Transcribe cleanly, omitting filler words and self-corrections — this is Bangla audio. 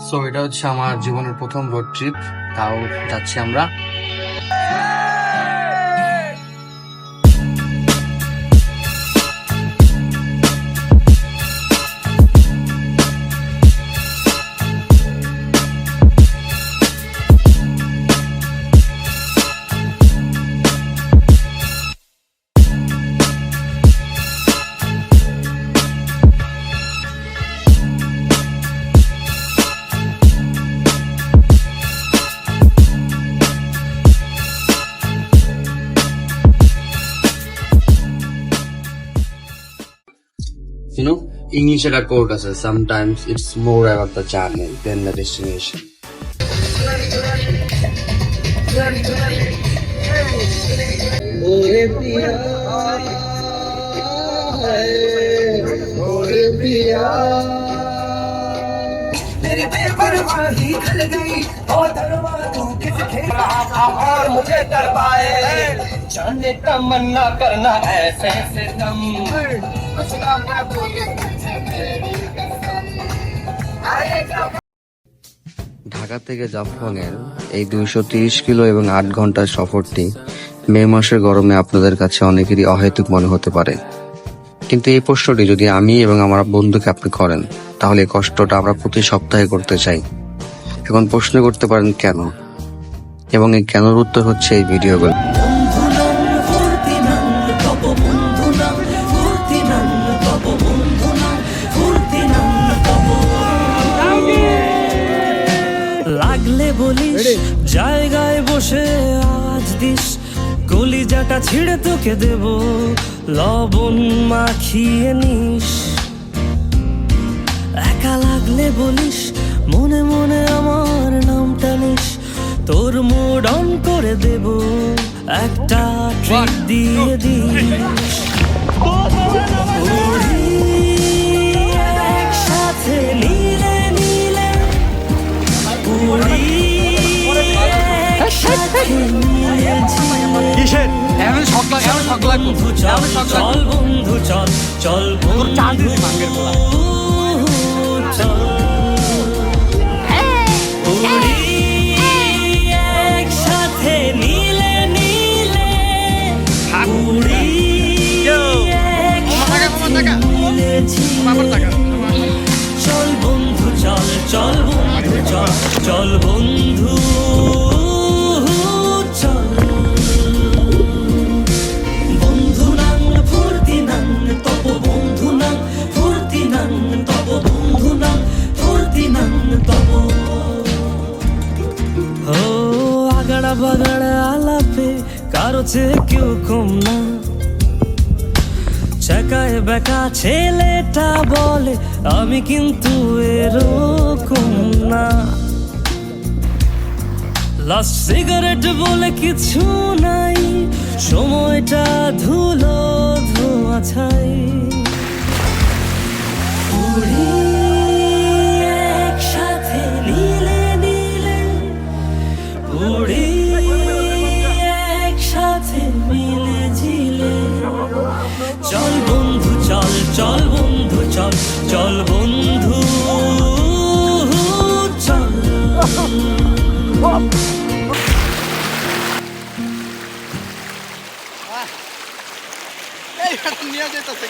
সো এটা হচ্ছে আমার জীবনের প্রথম রোড ট্রিপ, তাও যাচ্ছি আমরা। You know, English একটা quote আছে, sometimes it's more about the journey than the destination. तेरी बेपरवाही ढल गई और धरवा तू किस खेल और मुझे डर पाए जाने तमन्ना करना ऐसे से तुम ঢাকা থেকে জাফলংয়ের এই 230 কিলো এবং 8 ঘন্টার সফরটি মে মাসের গরমে আপনাদের কাছে অনেকেরই অহেতুক মনে হতে পারে, কিন্তু এই প্রশ্নটি যদি আমি এবং আমার বন্ধুকে আপনি করেন, তাহলে এই কষ্টটা আমরা প্রতি সপ্তাহে করতে চাই। এখন প্রশ্ন করতে পারেন কেন, এবং এই কেনর উত্তর হচ্ছে এই ভিডিওগুলো। লাগলে বলিস জায়গায় বসে আজ দিস, কলিজাটা ছিঁড়ে তোকে দেব, লবণ মাখিয়ে নিস। একা লাগলে বলিস মনে মনে আমার নামটা নিস, তোর মুড অন করে দেব, একটা ট্রিট দিয়ে দিস। একসাথে নীলে নীলে উড়ি, একসাথে নীলে ঝিলে। বন্ধু চল চল বন্ধু চল চল বন্ধু চল উড়ি, একসাথে নীলে নীলে উড়ি, একসাথে নীলে ঝিলে। চল বন্ধু চল চল বন্ধু চল চল বন্ধু চল। বন্ধু নাং ফুর্তি নাং তব বন্ধু নাং ফুর্তি নাং তব বন্ধু নাং ফুর্তি নাং তব। ও আগাড়া বাগাড়া আলাপে কারো চেয়ে কেউ কম না, চাকায় বেকা ছেলেটা বলে আমি কিন্তু এরকম না। লাস্ট সিগারেট বলে কিছু নাই, সময়টা ধুলো ধোয়া ছাই। উড়ি একসাথে নীলে নীলে উড়ি, একসাথে মিলে ঝিলে। চল বন্ধু চল চল বন্ধু চল চল বন্ধু চল। নিয়ে যেতেছে